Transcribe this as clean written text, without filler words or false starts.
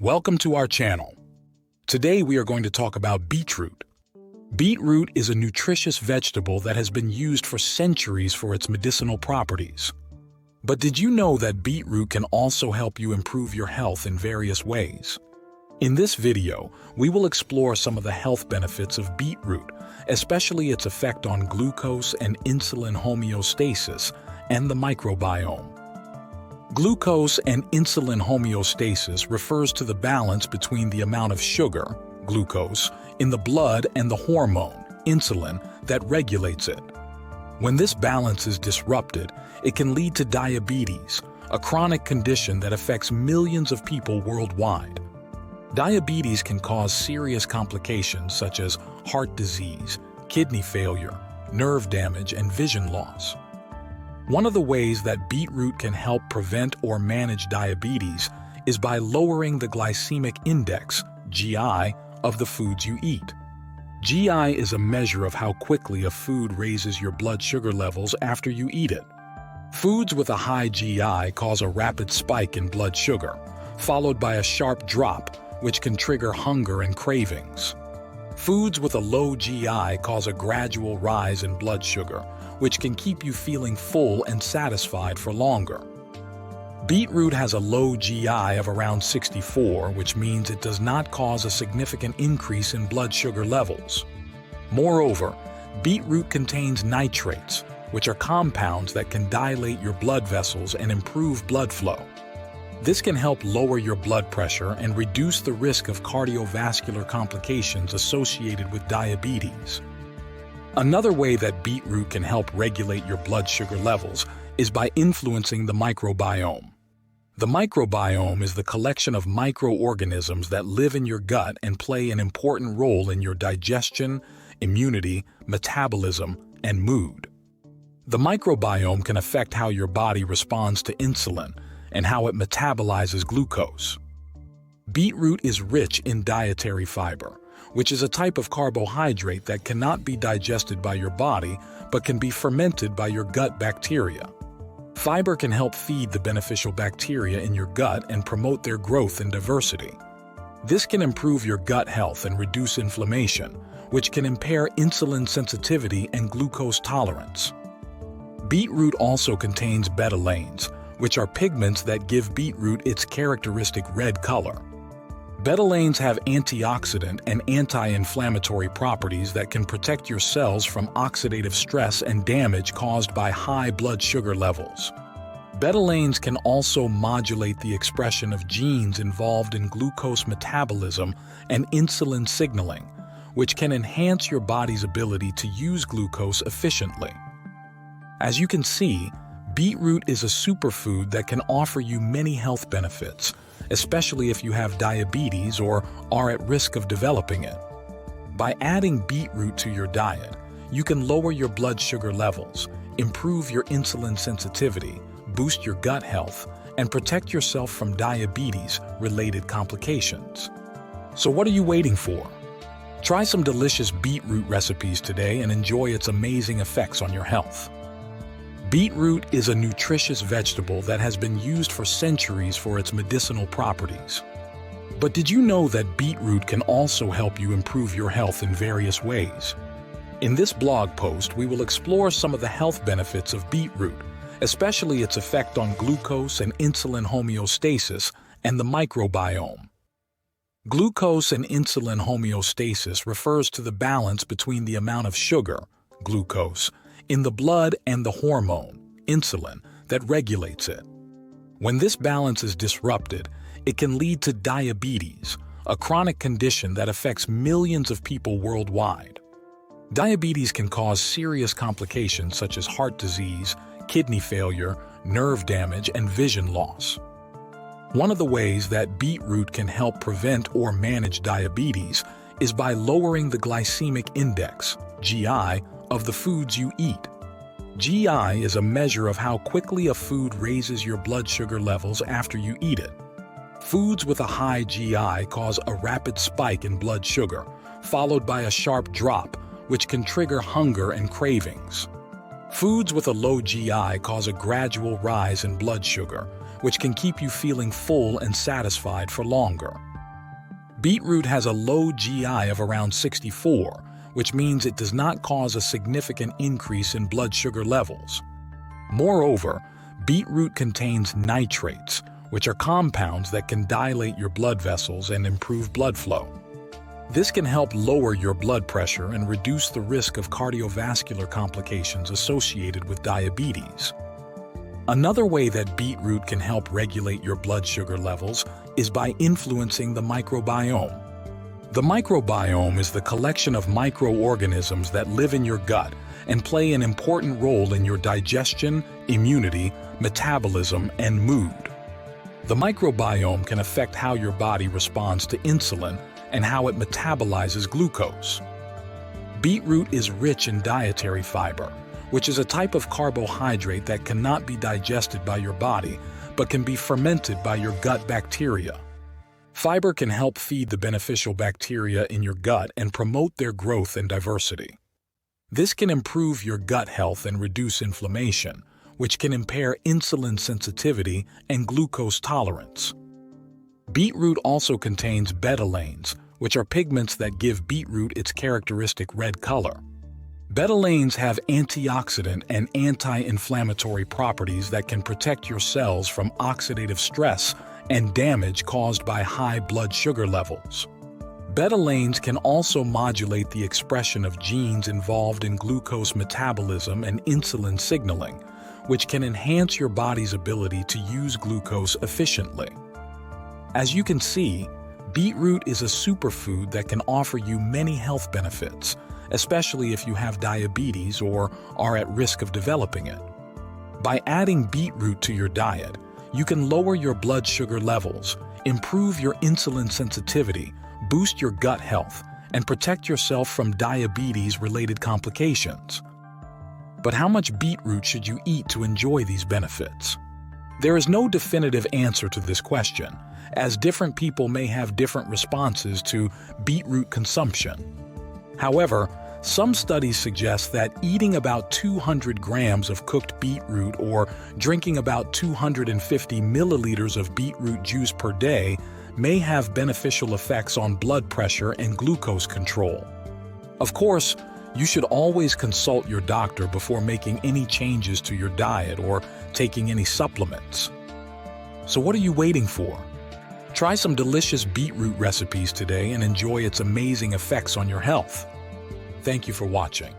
Welcome to our channel. Today we are going to talk about beetroot. Beetroot is a nutritious vegetable that has been used for centuries for its medicinal properties. But did you know that beetroot can also help you improve your health in various ways? In this video, we will explore some of the health benefits of beetroot, especially its effect on glucose and insulin homeostasis and the microbiome. Glucose and insulin homeostasis refers to the balance between the amount of sugar, glucose, in the blood and the hormone, insulin, that regulates it. When this balance is disrupted, it can lead to diabetes, a chronic condition that affects millions of people worldwide. Diabetes can cause serious complications such as heart disease, kidney failure, nerve damage, and vision loss. One of the ways that beetroot can help prevent or manage diabetes is by lowering the glycemic index, GI, of the foods you eat. GI is a measure of how quickly a food raises your blood sugar levels after you eat it. Foods with a high GI cause a rapid spike in blood sugar, followed by a sharp drop, which can trigger hunger and cravings. Foods with a low GI cause a gradual rise in blood sugar, which can keep you feeling full and satisfied for longer. Beetroot has a low GI of around 64, which means it does not cause a significant increase in blood sugar levels. Moreover, beetroot contains nitrates, which are compounds that can dilate your blood vessels and improve blood flow. This can help lower your blood pressure and reduce the risk of cardiovascular complications associated with diabetes. Another way that beetroot can help regulate your blood sugar levels is by influencing the microbiome. The microbiome is the collection of microorganisms that live in your gut and play an important role in your digestion, immunity, metabolism, and mood. The microbiome can affect how your body responds to insulin and how it metabolizes glucose. Beetroot is rich in dietary fiber, which is a type of carbohydrate that cannot be digested by your body but can be fermented by your gut bacteria. Fiber can help feed the beneficial bacteria in your gut and promote their growth and diversity. This can improve your gut health and reduce inflammation, which can impair insulin sensitivity and glucose tolerance. Beetroot also contains betalains, which are pigments that give beetroot its characteristic red color. Betalains have antioxidant and anti-inflammatory properties that can protect your cells from oxidative stress and damage caused by high blood sugar levels. Betalains can also modulate the expression of genes involved in glucose metabolism and insulin signaling, which can enhance your body's ability to use glucose efficiently. As you can see, beetroot is a superfood that can offer you many health benefits, especially if you have diabetes or are at risk of developing it. By adding beetroot to your diet, you can lower your blood sugar levels, improve your insulin sensitivity, boost your gut health, and protect yourself from diabetes-related complications. So what are you waiting for? Try some delicious beetroot recipes today and enjoy its amazing effects on your health. Beetroot is a nutritious vegetable that has been used for centuries for its medicinal properties. But did you know that beetroot can also help you improve your health in various ways? In this blog post, we will explore some of the health benefits of beetroot, especially its effect on glucose and insulin homeostasis and the microbiome. Glucose and insulin homeostasis refers to the balance between the amount of sugar, glucose, in the blood and the hormone, insulin, that regulates it. When this balance is disrupted, it can lead to diabetes, a chronic condition that affects millions of people worldwide. Diabetes can cause serious complications such as heart disease, kidney failure, nerve damage, and vision loss. One of the ways that beetroot can help prevent or manage diabetes is by lowering the glycemic index, GI, of the foods you eat. GI is a measure of how quickly a food raises your blood sugar levels after you eat it. Foods with a high GI cause a rapid spike in blood sugar, followed by a sharp drop, which can trigger hunger and cravings. Foods with a low GI cause a gradual rise in blood sugar, which can keep you feeling full and satisfied for longer. Beetroot has a low GI of around 64, which means it does not cause a significant increase in blood sugar levels. Moreover, beetroot contains nitrates, which are compounds that can dilate your blood vessels and improve blood flow. This can help lower your blood pressure and reduce the risk of cardiovascular complications associated with diabetes. Another way that beetroot can help regulate your blood sugar levels is by influencing the microbiome. The microbiome is the collection of microorganisms that live in your gut and play an important role in your digestion, immunity, metabolism, and mood. The microbiome can affect how your body responds to insulin and how it metabolizes glucose. Beetroot is rich in dietary fiber, which is a type of carbohydrate that cannot be digested by your body, but can be fermented by your gut bacteria. Fiber can help feed the beneficial bacteria in your gut and promote their growth and diversity. This can improve your gut health and reduce inflammation, which can impair insulin sensitivity and glucose tolerance. Beetroot also contains betalains, which are pigments that give beetroot its characteristic red color. Betalains have antioxidant and anti-inflammatory properties that can protect your cells from oxidative stress and damage caused by high blood sugar levels. Betalains can also modulate the expression of genes involved in glucose metabolism and insulin signaling, which can enhance your body's ability to use glucose efficiently. As you can see, beetroot is a superfood that can offer you many health benefits, especially if you have diabetes or are at risk of developing it. By adding beetroot to your diet, you can lower your blood sugar levels, improve your insulin sensitivity, boost your gut health, and protect yourself from diabetes-related complications. But how much beetroot should you eat to enjoy these benefits? There is no definitive answer to this question, as different people may have different responses to beetroot consumption. However, some studies suggest that eating about 200 grams of cooked beetroot or drinking about 250 milliliters of beetroot juice per day may have beneficial effects on blood pressure and glucose control. Of course, you should always consult your doctor before making any changes to your diet or taking any supplements. So what are you waiting for? Try some delicious beetroot recipes today and enjoy its amazing effects on your health. Thank you for watching.